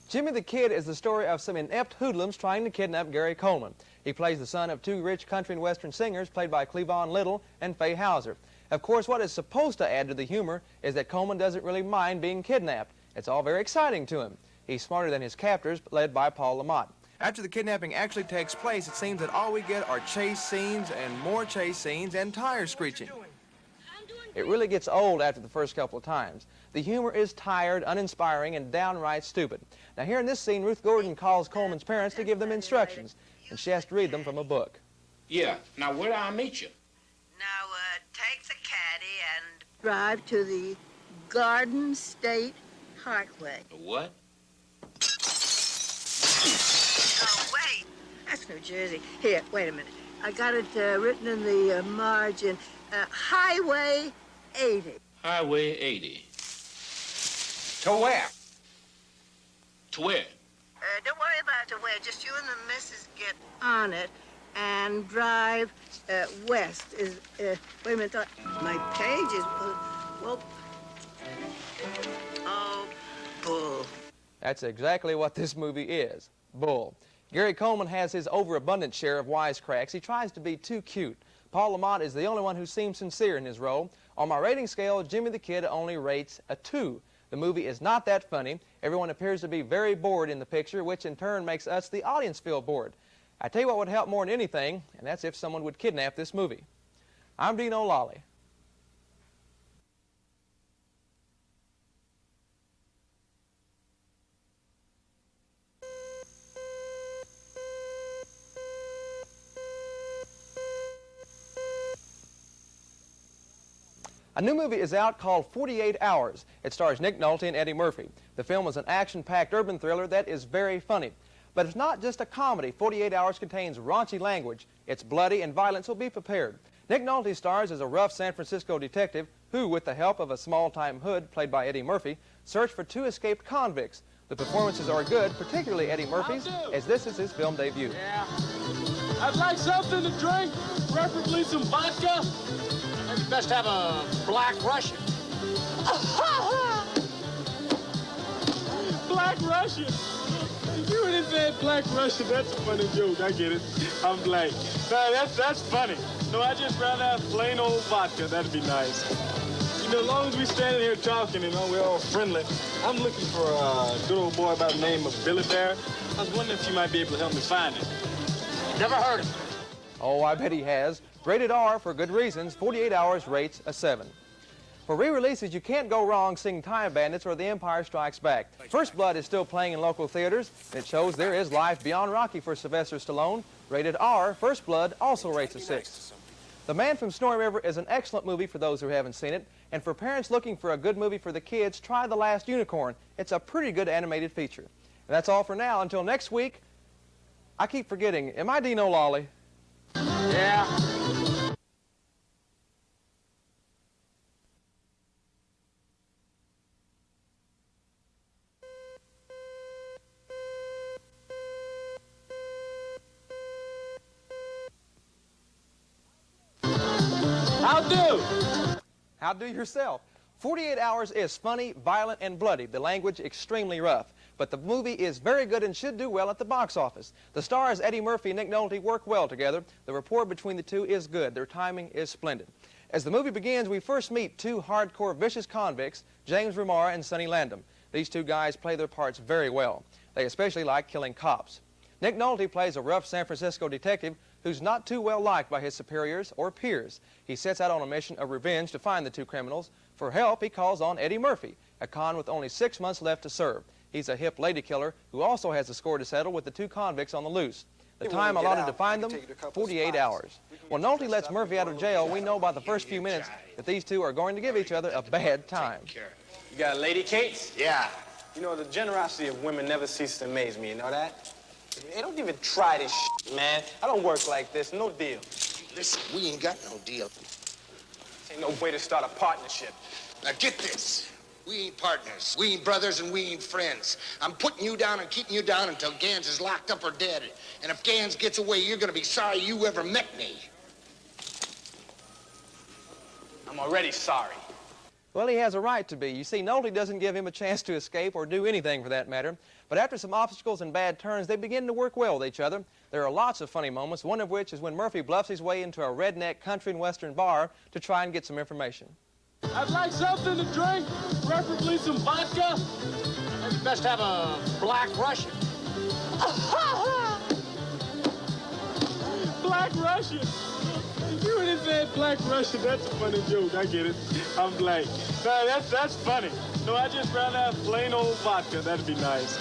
Jimmy the Kid is the story of some inept hoodlums trying to kidnap Gary Coleman. He plays the son of two rich country and western singers played by Cleavon Little and Fay Hauser. Of course, what is supposed to add to the humor is that Coleman doesn't really mind being kidnapped. It's all very exciting to him. He's smarter than his captors, led by Paul Lamont. After the kidnapping actually takes place, it seems that all we get are chase scenes and more chase scenes and tires screeching. It really gets old after the first couple of times. The humor is tired, uninspiring, and downright stupid. Now here in this scene, Ruth Gordon calls Coleman's parents to give them instructions, and she has to read them from a book. Yeah, now where do I meet you? Now, take the caddy and drive to the Garden State Parkway. The what? Oh, wait. That's New Jersey. Here, wait a minute. I got it written in the margin. Highway 80. Highway 80. To where? To where? Don't worry about the way. Just you and the missus get on it and drive west. Wait a minute. My page is... well... Oh, bull. That's exactly what this movie is. Bull. Gary Coleman has his overabundant share of wisecracks. He tries to be too cute. Paul Lamont is the only one who seems sincere in his role. On my rating scale, Jimmy the Kid only rates a 2. The movie is not that funny. Everyone appears to be very bored in the picture, which in turn makes us, the audience, feel bored. I tell you what would help more than anything, and that's if someone would kidnap this movie. I'm Dino Lolly. A new movie is out called 48 Hours. It stars Nick Nolte and Eddie Murphy. The film is an action-packed urban thriller that is very funny. But it's not just a comedy. 48 Hours contains raunchy language. It's bloody and violent, so be prepared. Nick Nolte stars as a rough San Francisco detective who, with the help of a small-time hood played by Eddie Murphy, search for 2 escaped convicts. The performances are good, particularly Eddie Murphy's, as this is his film debut. Yeah. I'd like something to drink, preferably some vodka. Maybe best have a Black Russian. Black Russian. You would have said Black Russian. That's a funny joke. I get it. I'm black. No, that's funny. No, I just rather have plain old vodka. That'd be nice. You know, as long as we standing here talking, you know, we're all friendly. I'm looking for a good old boy by the name of Billy Bear. I was wondering if you might be able to help me find him. Never heard of him. Oh, I bet he has. Rated R for good reasons. 48 Hours rates a 7. For re-releases, you can't go wrong seeing Time Bandits or The Empire Strikes Back. First Blood is still playing in local theaters. It shows there is life beyond Rocky for Sylvester Stallone. Rated R, First Blood also rates a 6. The Man from Snowy River is an excellent movie for those who haven't seen it. And for parents looking for a good movie for the kids, try The Last Unicorn. It's a pretty good animated feature. And that's all for now. Until next week, I keep forgetting, am I Dino Lolly? Yeah. How do? How do yourself? 48 Hours is funny, violent, and bloody. The language extremely rough. But the movie is very good and should do well at the box office. The stars Eddie Murphy and Nick Nolte work well together. The rapport between the two is good. Their timing is splendid. As the movie begins, we first meet 2 hardcore, vicious convicts, James Remar and Sonny Landham. These 2 guys play their parts very well. They especially like killing cops. Nick Nolte plays a rough San Francisco detective who's not too well liked by his superiors or peers. He sets out on a mission of revenge to find the 2 criminals. For help, he calls on Eddie Murphy, a con with only 6 months left to serve. He's a hip lady killer who also has a score to settle with the 2 convicts on the loose. The time allotted to find them, 48 hours. When Nolte lets Murphy out of jail, we know by the first few minutes that these 2 are going to give each other a bad time. You got a lady, Kate? Yeah. You know, the generosity of women never ceases to amaze me, you know that? Hey, don't even try this shit, man. I don't work like this, no deal. Listen, we ain't got no deal. Ain't no way to start a partnership. Now get this. We ain't partners. We ain't brothers and we ain't friends. I'm putting you down and keeping you down until Gans is locked up or dead. And if Gans gets away, you're gonna be sorry you ever met me. I'm already sorry. Well, he has a right to be. You see, Nolte doesn't give him a chance to escape or do anything for that matter. But after some obstacles and bad turns, they begin to work well with each other. There are lots of funny moments, one of which is when Murphy bluffs his way into a redneck country and western bar to try and get some information. I'd like something to drink, preferably some vodka. Maybe best have a black Russian. Black Russian. You would have said black Russian. That's a funny joke. I get it. I'm black. No, that's funny. No, I just rather have plain old vodka. That'd be nice.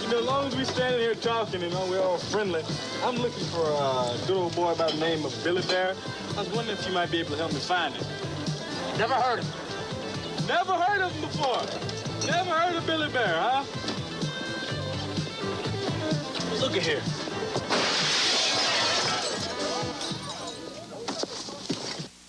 You know, as long as we standing here talking and we're all friendly, I'm looking for a good old boy by the name of Billy Bear. I was wondering if you might be able to help me find him. Never heard of him. Never heard of him before. Never heard of Billy Bear, huh? Look at here.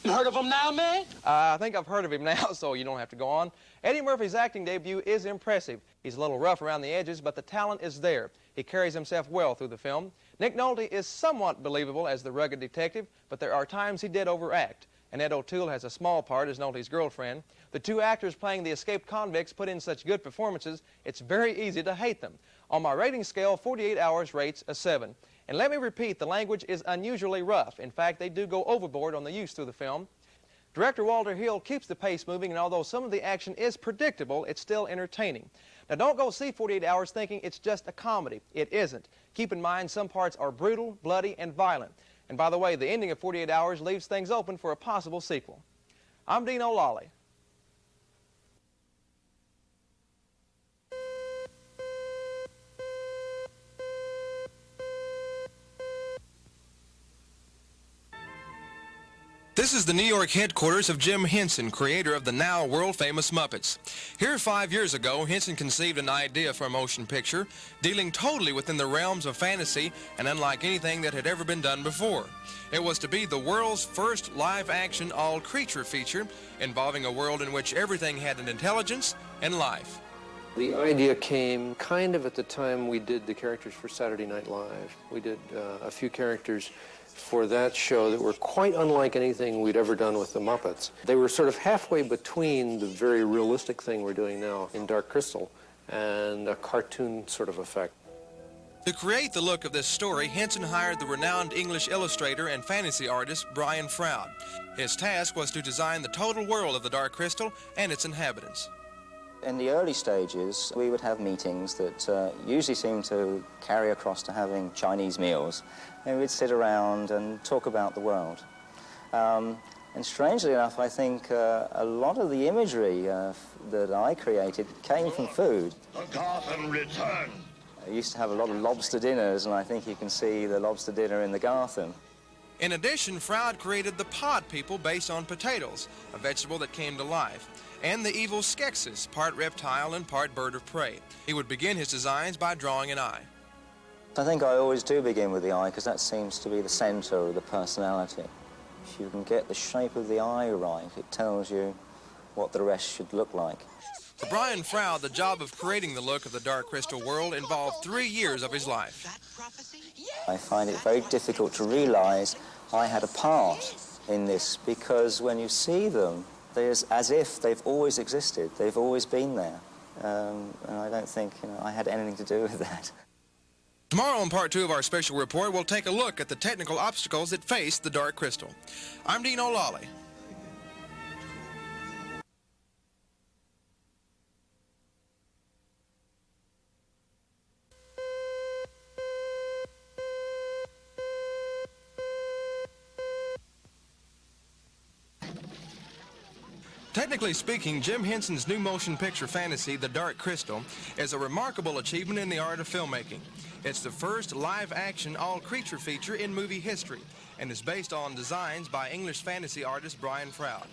You heard of him now, man? I think I've heard of him now, so you don't have to go on. Eddie Murphy's acting debut is impressive. He's a little rough around the edges, but the talent is there. He carries himself well through the film. Nick Nolte is somewhat believable as the rugged detective, but there are times he did overact. Annette O'Toole has a small part as Nolte's girlfriend. The two actors playing the escaped convicts put in such good performances, it's very easy to hate them. On my rating scale, 48 Hours rates a 7. And let me repeat, the language is unusually rough. In fact, they do go overboard on the use through the film. Director Walter Hill keeps the pace moving, and although some of the action is predictable, it's still entertaining. Now, don't go see 48 Hours thinking it's just a comedy. It isn't. Keep in mind, some parts are brutal, bloody, and violent. And by the way, the ending of 48 Hours leaves things open for a possible sequel. I'm Dino Lolly. This is the New York headquarters of Jim Henson, creator of the now world-famous Muppets. Here 5 years ago, Henson conceived an idea for a motion picture dealing totally within the realms of fantasy and unlike anything that had ever been done before. It was to be the world's first live-action all-creature feature involving a world in which everything had an intelligence and life. The idea came kind of at the time we did the characters for Saturday Night Live. We did a few characters for that show that were quite unlike anything we'd ever done with the Muppets. They were sort of halfway between the very realistic thing we're doing now in Dark Crystal and a cartoon sort of effect. To create the look of this story, Henson hired the renowned English illustrator and fantasy artist Brian Froud. His task was to design the total world of the Dark Crystal and its inhabitants. In the early stages, we would have meetings that usually seemed to carry across to having Chinese meals. And we'd sit around and talk about the world. And strangely enough, I think a lot of the imagery that I created came from food. The Gotham return. I used to have a lot of lobster dinners, and I think you can see the lobster dinner in the Gotham. In addition, Froud created the pod people based on potatoes, a vegetable that came to life, and the evil Skeksis, part reptile and part bird of prey. He would begin his designs by drawing an eye. I think I always do begin with the eye because that seems to be the center of the personality. If you can get the shape of the eye right, it tells you what the rest should look like. For Brian Froud, the job of creating the look of the Dark Crystal world involved 3 years of his life. I find it very difficult to realize I had a part in this because when you see them, they're as if they've always existed. They've always been there. And I don't think I had anything to do with that. Tomorrow in part 2 of our special report, we'll take a look at the technical obstacles that face the Dark Crystal. I'm Dino Lolly. Technically speaking, Jim Henson's new motion picture fantasy, The Dark Crystal, is a remarkable achievement in the art of filmmaking. It's the first live-action all-creature feature in movie history and is based on designs by English fantasy artist Brian Froud.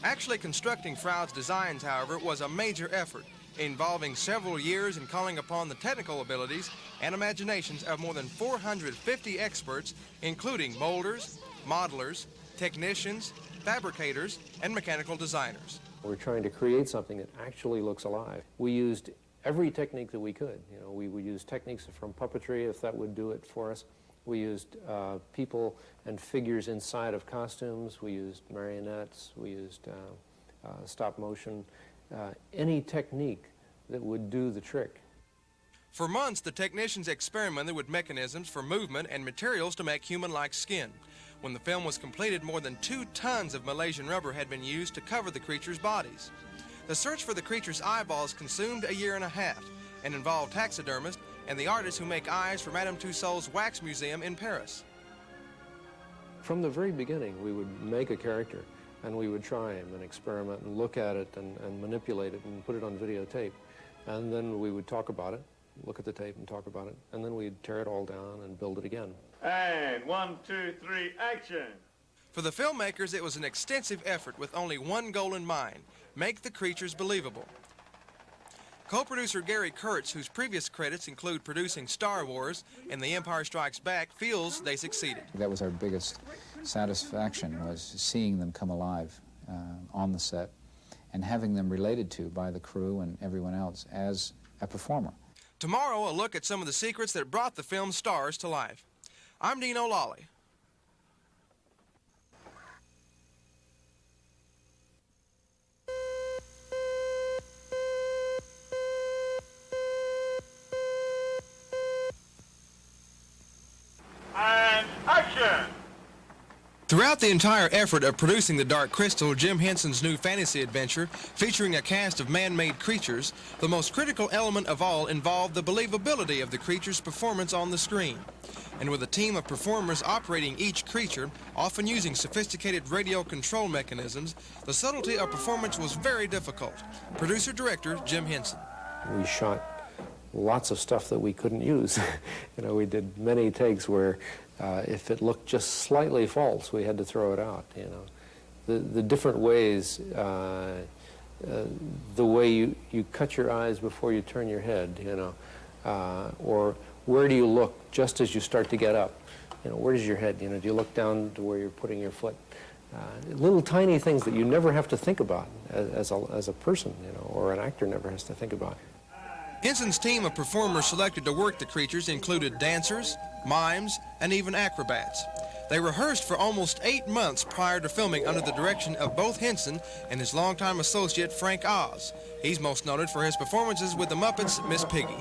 Actually constructing Froud's designs, however, was a major effort involving several years in calling upon the technical abilities and imaginations of more than 450 experts, including molders, modelers, technicians, fabricators, and mechanical designers. We're trying to create something that actually looks alive. We used every technique that we could. We would use techniques from puppetry if that would do it for us. We used people and figures inside of costumes. We used marionettes. We used stop motion. Any technique that would do the trick. For months, the technicians experimented with mechanisms for movement and materials to make human-like skin. When the film was completed, more than 2 tons of Malaysian rubber had been used to cover the creatures' bodies. The search for the creature's eyeballs consumed a year and a half and involved taxidermists and the artists who make eyes for Madame Tussauds Wax Museum in Paris. From the very beginning, we would make a character and we would try him and experiment and look at it and manipulate it and put it on videotape. And then we would talk about it, look at the tape and talk about it, and then we'd tear it all down and build it again. And 1, 2, 3, action! For the filmmakers, it was an extensive effort with only one goal in mind: make the creatures believable. Co-producer Gary Kurtz, whose previous credits include producing Star Wars and The Empire Strikes Back, feels they succeeded. That was our biggest satisfaction, was seeing them come alive on the set and having them related to by the crew and everyone else as a performer. Tomorrow, a look at some of the secrets that brought the film's stars to life. I'm Dino. And action! Throughout the entire effort of producing The Dark Crystal, Jim Henson's new fantasy adventure, featuring a cast of man-made creatures, the most critical element of all involved the believability of the creature's performance on the screen. And with a team of performers operating each creature, often using sophisticated radio control mechanisms, the subtlety of performance was very difficult. Producer-director Jim Henson. We shot lots of stuff that we couldn't use. You know, we did many takes where if it looked just slightly false, we had to throw it out, you know. The different ways, the way you cut your eyes before you turn your head, you know, or where do you look just as you start to get up? You know, where does your head, you know, do you look down to where you're putting your foot? Little tiny things that you never have to think about as a person, you know, or an actor never has to think about. Henson's team of performers selected to work the creatures included dancers, mimes, and even acrobats. They rehearsed for almost 8 months prior to filming under the direction of both Henson and his longtime associate Frank Oz. He's most noted for his performances with the Muppets' Miss Piggy.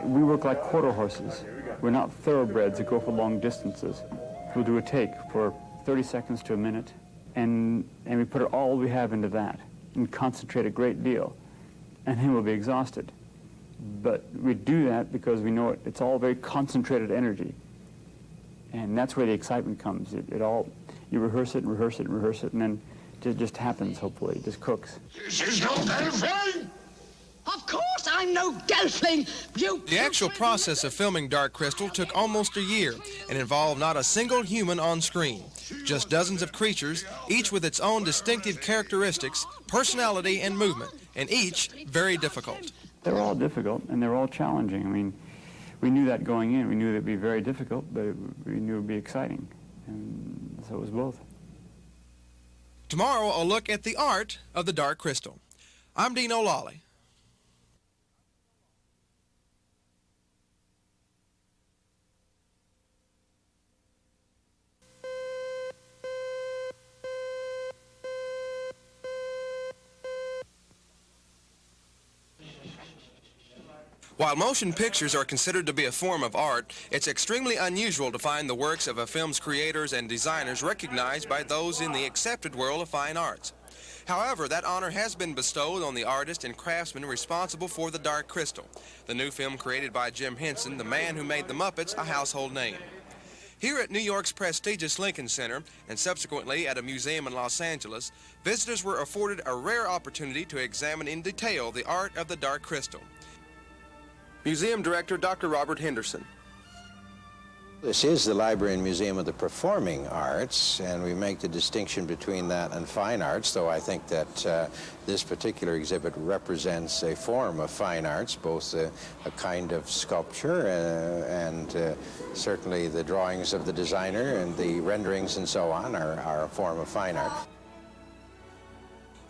We work like quarter horses. We're not thoroughbreds that go for long distances. We'll do a take for 30 seconds to a minute, and we put all we have into that and concentrate a great deal. And then we'll be exhausted. But we do that because we know it's all very concentrated energy. And that's where the excitement comes. You rehearse it and rehearse it and rehearse it, and then it just happens, hopefully. It just cooks. This is no Gelfling! Of course I'm no Gelfling! The actual process of filming Dark Crystal took almost a year and involved not a single human on screen. Just dozens of creatures, each with its own distinctive characteristics, personality, and movement, and each very difficult. They're all difficult, and they're all challenging. I mean, we knew that going in. We knew that it'd be very difficult, but we knew it'd be exciting. And so it was both. Tomorrow, a look at the art of the Dark Crystal. I'm Dino. While motion pictures are considered to be a form of art, it's extremely unusual to find the works of a film's creators and designers recognized by those in the accepted world of fine arts. However, that honor has been bestowed on the artist and craftsman responsible for The Dark Crystal, the new film created by Jim Henson, the man who made the Muppets a household name. Here at New York's prestigious Lincoln Center, and subsequently at a museum in Los Angeles, visitors were afforded a rare opportunity to examine in detail the art of the Dark Crystal. Museum Director Dr. Robert Henderson. This is the Library and Museum of the Performing Arts, and we make the distinction between that and fine arts, though I think that this particular exhibit represents a form of fine arts, both a kind of sculpture and certainly the drawings of the designer and the renderings and so on are a form of fine art.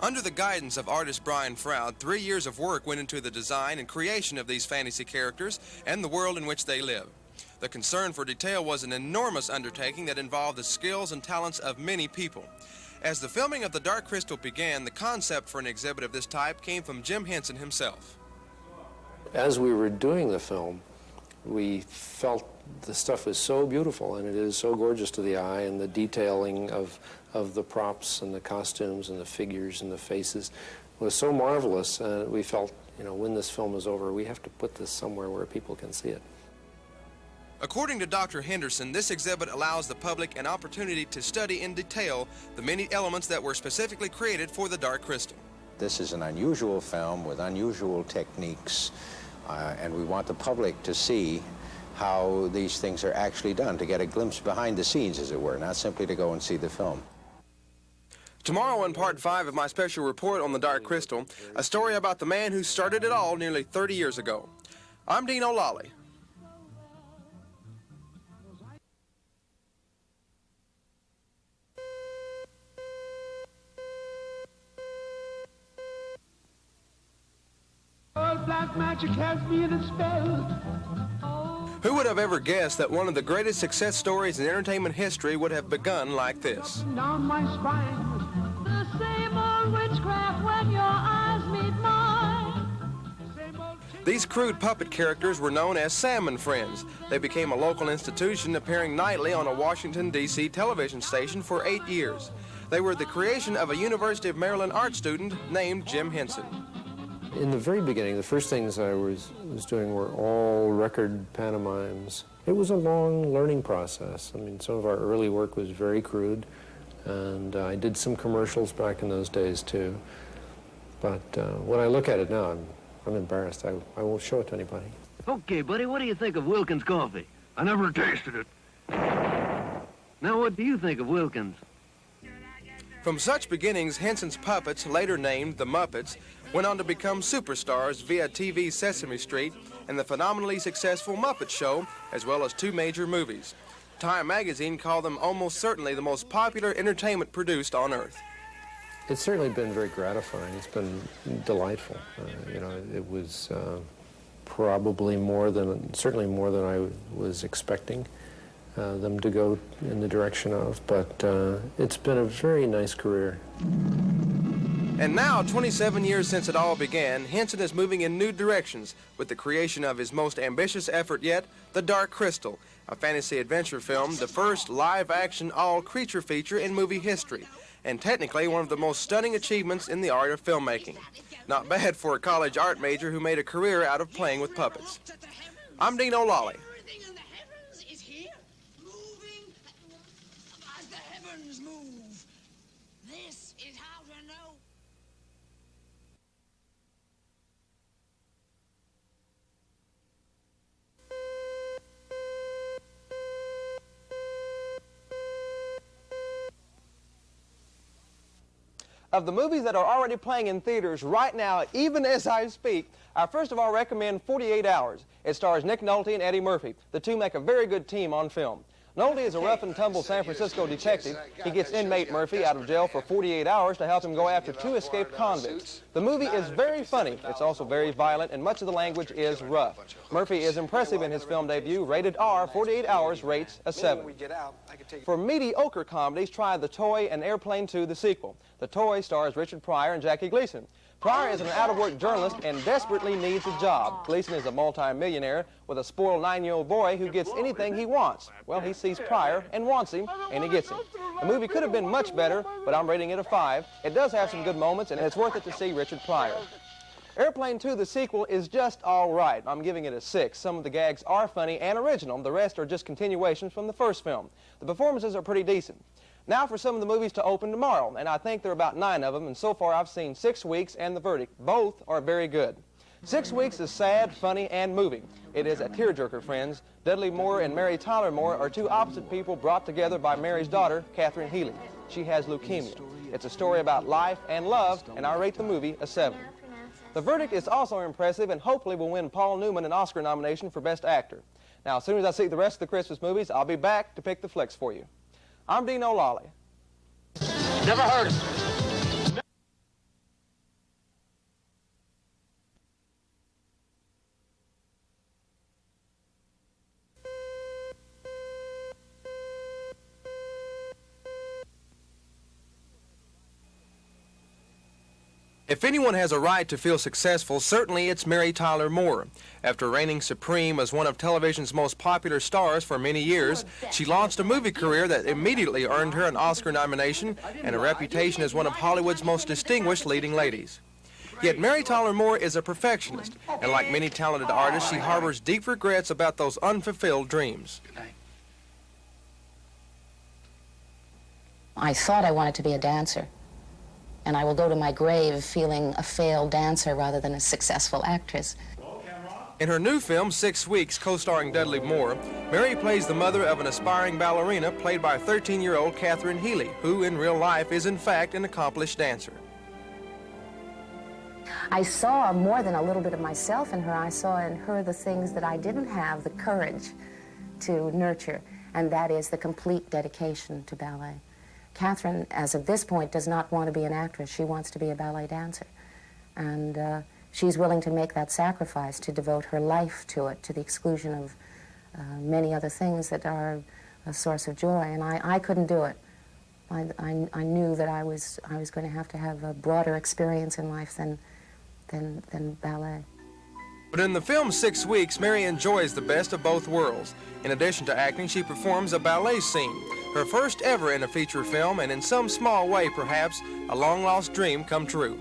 Under the guidance of artist Brian Froud, 3 years of work went into the design and creation of these fantasy characters and the world in which they live. The concern for detail was an enormous undertaking that involved the skills and talents of many people. As the filming of The Dark Crystal began, the concept for an exhibit of this type came from Jim Henson himself. As we were doing the film, we felt the stuff is so beautiful and it is so gorgeous to the eye, and the detailing of the props and the costumes and the figures and the faces was so marvelous. We felt, you know, when this film is over, we have to put this somewhere where people can see it. According to Dr. Henderson, this exhibit allows the public an opportunity to study in detail the many elements that were specifically created for the Dark Crystal. This is an unusual film with unusual techniques, and we want the public to see how these things are actually done, to get a glimpse behind the scenes, as it were, not simply to go and see the film. Tomorrow in part 5 of my special report on the Dark Crystal, a story about the man who started it all nearly 30 years ago. I'm Dino Lolly. Black magic has me in a spell. Who would have ever guessed that one of the greatest success stories in entertainment history would have begun like this? Down my spine. The same old witchcraft when your eyes meet mine. These crude puppet characters were known as Sam and Friends. They became a local institution, appearing nightly on a Washington, D.C. television station for 8 years. They were the creation of a University of Maryland art student named Jim Henson. In the very beginning, the first things I was doing were all record pantomimes. It was a long learning process. I mean, some of our early work was very crude, and I did some commercials back in those days too. But when I look at it now, I'm embarrassed. I won't show it to anybody. Okay, buddy, what do you think of Wilkins coffee? I never tasted it. Now, what do you think of Wilkins? From such beginnings, Henson's puppets, later named the Muppets, went on to become superstars via TV's Sesame Street and the phenomenally successful Muppet Show, as well as 2 major movies. Time magazine called them almost certainly the most popular entertainment produced on Earth. It's certainly been very gratifying. It's been delightful. You know, it was probably certainly more than I was expecting them to go in the direction of, but it's been a very nice career. And now, 27 years since it all began, Henson is moving in new directions with the creation of his most ambitious effort yet, The Dark Crystal, a fantasy adventure film, the first live-action all-creature feature in movie history, and technically one of the most stunning achievements in the art of filmmaking. Not bad for a college art major who made a career out of playing with puppets. I'm Dino Lolly. Of the movies that are already playing in theaters right now, even as I speak, I first of all recommend 48 Hours. It stars Nick Nolte and Eddie Murphy. The two make a very good team on film. Nolte is a rough-and-tumble San Francisco detective. He gets inmate Murphy out of jail for 48 hours to help him go after 2 escaped convicts. The movie is very funny. It's also very violent, and much of the language is rough. Murphy is impressive in his film debut. Rated R, 48 Hours rates a 7. For mediocre comedies, try The Toy and Airplane 2, the sequel. The Toy stars Richard Pryor and Jackie Gleason. Pryor is an out-of-work journalist and desperately needs a job. Gleason is a multi-millionaire with a spoiled 9-year-old boy who gets anything he wants. Well, he sees Pryor and wants him, and he gets him. The movie could have been much better, but I'm rating it a 5. It does have some good moments, and it's worth it to see Richard Pryor. Airplane 2, the sequel, is just all right. I'm giving it a 6. Some of the gags are funny and original. The rest are just continuations from the first film. The performances are pretty decent. Now for some of the movies to open tomorrow, and I think there are about 9 of them, and so far I've seen 6 Weeks and The Verdict. Both are very good. 6 Weeks is sad, funny, and moving. It is a tearjerker, friends. Dudley Moore and Mary Tyler Moore are 2 opposite people brought together by Mary's daughter, Catherine Healy. She has leukemia. It's a story about life and love, and I rate the movie a 7. The Verdict is also impressive and hopefully will win Paul Newman an Oscar nomination for Best Actor. Now, as soon as I see the rest of the Christmas movies, I'll be back to pick the flicks for you. I'm Dino Lolly. Never heard of it. If anyone has a right to feel successful, certainly it's Mary Tyler Moore. After reigning supreme as one of television's most popular stars for many years, she launched a movie career that immediately earned her an Oscar nomination and a reputation as one of Hollywood's most distinguished leading ladies. Yet Mary Tyler Moore is a perfectionist, and like many talented artists, she harbors deep regrets about those unfulfilled dreams. I thought I wanted to be a dancer, and I will go to my grave feeling a failed dancer rather than a successful actress. In her new film, 6 Weeks, co-starring Dudley Moore, Mary plays the mother of an aspiring ballerina played by 13-year-old Catherine Healy, who in real life is in fact an accomplished dancer. I saw more than a little bit of myself in her. I saw in her the things that I didn't have the courage to nurture, and that is the complete dedication to ballet. Catherine, as of this point, does not want to be an actress. She wants to be a ballet dancer. And she's willing to make that sacrifice, to devote her life to it, to the exclusion of many other things that are a source of joy. And I couldn't do it. I knew that I was going to have a broader experience in life than ballet. But in the film 6 Weeks, Mary enjoys the best of both worlds. In addition to acting, she performs a ballet scene, her first ever in a feature film, and in some small way, perhaps, a long-lost dream come true.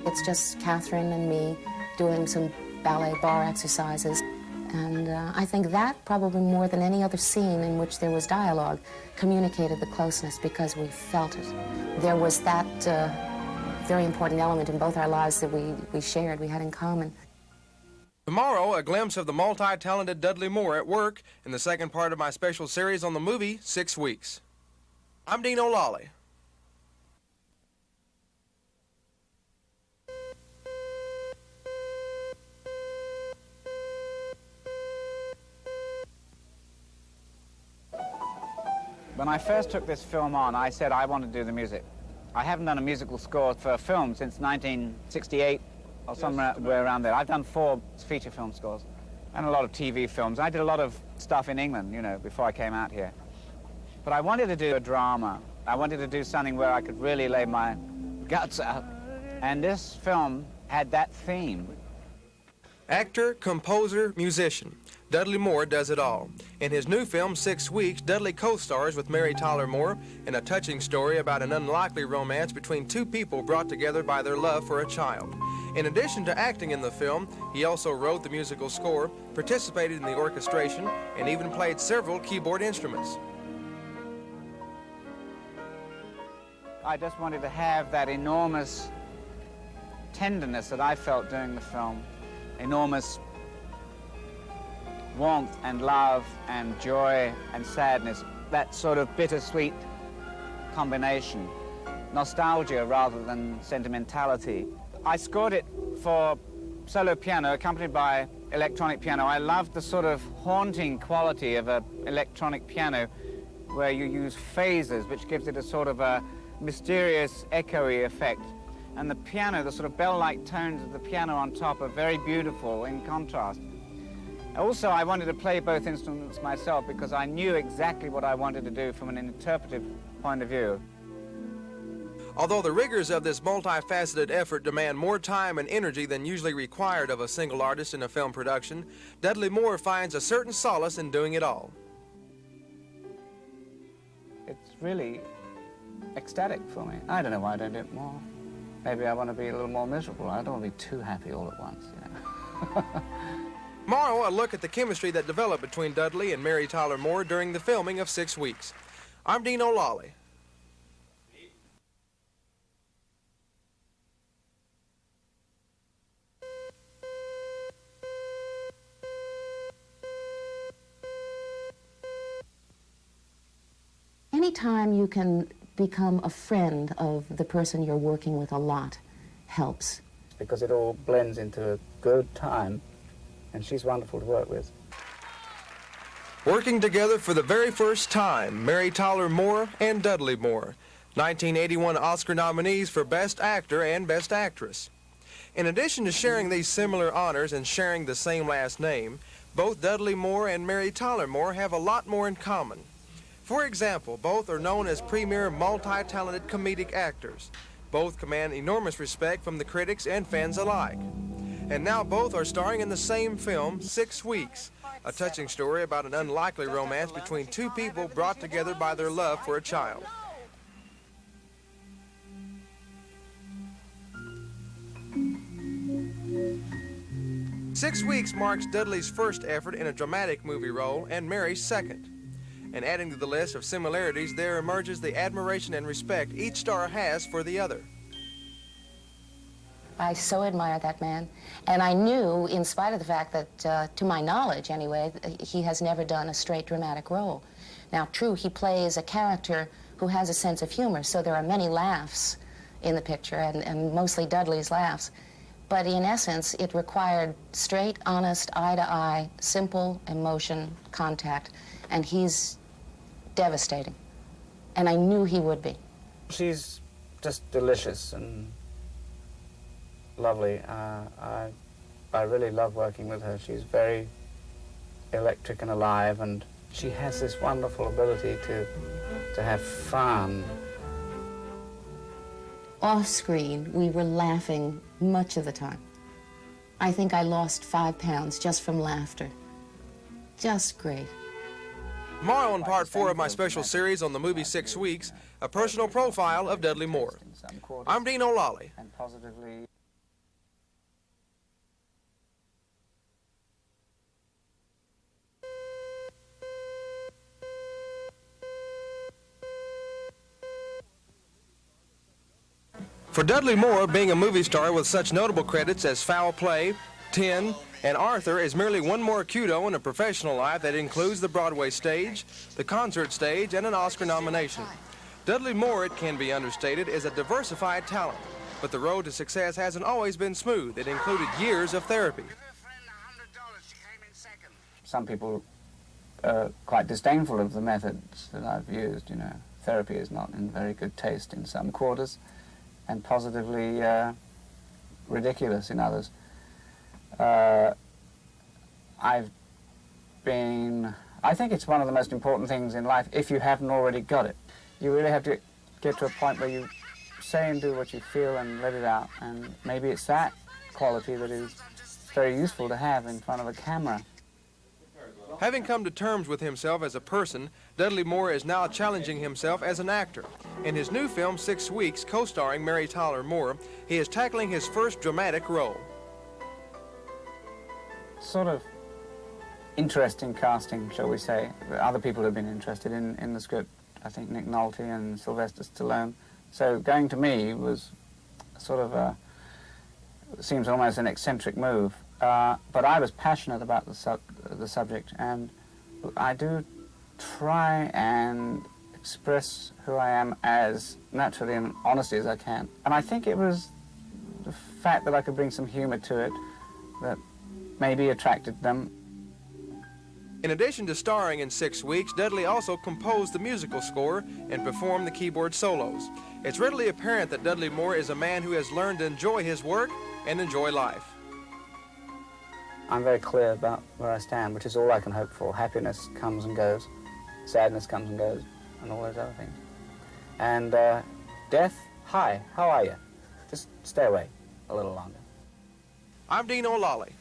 It's just Catherine and me doing some ballet bar exercises. And I think that, probably more than any other scene in which there was dialogue, communicated the closeness because we felt it. There was that very important element in both our lives that we shared, we had in common. Tomorrow, a glimpse of the multi-talented Dudley Moore at work in the second part of my special series on the movie 6 Weeks. I'm Dino Lawley. When I first took this film on, I said I want to do the music. I haven't done a musical score for a film since 1968 or somewhere around there. I've done 4 feature film scores and a lot of TV films. I did a lot of stuff in England, you know, before I came out here. But I wanted to do a drama. I wanted to do something where I could really lay my guts out. And this film had that theme. Actor, composer, musician. Dudley Moore does it all. In his new film, 6 Weeks, Dudley co-stars with Mary Tyler Moore in a touching story about an unlikely romance between 2 people brought together by their love for a child. In addition to acting in the film, he also wrote the musical score, participated in the orchestration, and even played several keyboard instruments. I just wanted to have that enormous tenderness that I felt during the film, enormous warmth and love and joy and sadness, that sort of bittersweet combination, nostalgia rather than sentimentality. I scored it for solo piano accompanied by electronic piano. I loved the sort of haunting quality of an electronic piano where you use phases, which gives it a sort of a mysterious, echoey effect. And the piano, the sort of bell-like tones of the piano on top are very beautiful in contrast. Also, I wanted to play both instruments myself because I knew exactly what I wanted to do from an interpretive point of view. Although the rigors of this multifaceted effort demand more time and energy than usually required of a single artist in a film production, Dudley Moore finds a certain solace in doing it all. It's really ecstatic for me. I don't know why I don't do it more. Maybe I want to be a little more miserable. I don't want to be too happy all at once, you know. Tomorrow, a look at the chemistry that developed between Dudley and Mary Tyler Moore during the filming of 6 Weeks. I'm Dino Lawley. Anytime you can become a friend of the person you're working with a lot helps. Because it all blends into a good time. And she's wonderful to work with. Working together for the very first time, Mary Tyler Moore and Dudley Moore, 1981 Oscar nominees for Best Actor and Best Actress. In addition to sharing these similar honors and sharing the same last name, both Dudley Moore and Mary Tyler Moore have a lot more in common. For example, both are known as premier multi-talented comedic actors. Both command enormous respect from the critics and fans alike. And now both are starring in the same film, 6 Weeks, a touching story about an unlikely romance between two people brought together by their love for a child. "6 Weeks" marks Dudley's first effort in a dramatic movie role and Mary's second. And adding to the list of similarities, there emerges the admiration and respect each star has for the other. I so admire that man, and I knew, in spite of the fact that, to my knowledge anyway, he has never done a straight dramatic role. Now, true, he plays a character who has a sense of humor, so there are many laughs in the picture, and mostly Dudley's laughs. But in essence, it required straight, honest, eye-to-eye, simple emotion contact, and he's devastating. And I knew he would be. She's just delicious and lovely. I really love working with her. She's very electric and alive, and she has this wonderful ability to have fun. Off screen, we were laughing much of the time. I think I lost 5 pounds just from laughter. Just great. Tomorrow in part 4 of my special series on the movie 6 Weeks, a personal profile of Dudley Moore. I'm Dino Lally. And positively. For Dudley Moore, being a movie star with such notable credits as Foul Play, 10, and Arthur is merely one more kudo in a professional life that includes the Broadway stage, the concert stage, and an Oscar nomination. Dudley Moore, it can be understated, is a diversified talent, but the road to success hasn't always been smooth. It included years of therapy. Some people are quite disdainful of the methods that I've used, you know. Therapy is not in very good taste in some quarters, and positively ridiculous in others. I think it's one of the most important things in life if you haven't already got it. You really have to get to a point where you say and do what you feel and let it out, and maybe it's that quality that is very useful to have in front of a camera. Having come to terms with himself as a person, Dudley Moore is now challenging himself as an actor. In his new film, 6 Weeks, co-starring Mary Tyler Moore, he is tackling his first dramatic role. Sort of interesting casting, shall we say. Other people have been interested in the script. I think Nick Nolte and Sylvester Stallone. So going to me was sort of seems almost an eccentric move. But I was passionate about the subject, and I do try and express who I am as naturally and honestly as I can. And I think it was the fact that I could bring some humor to it that maybe attracted them. In addition to starring in 6 Weeks, Dudley also composed the musical score and performed the keyboard solos. It's readily apparent that Dudley Moore is a man who has learned to enjoy his work and enjoy life. I'm very clear about where I stand, which is all I can hope for. Happiness comes and goes, sadness comes and goes, and all those other things. And death, hi, how are you? Just stay away a little longer. I'm Dino Lally.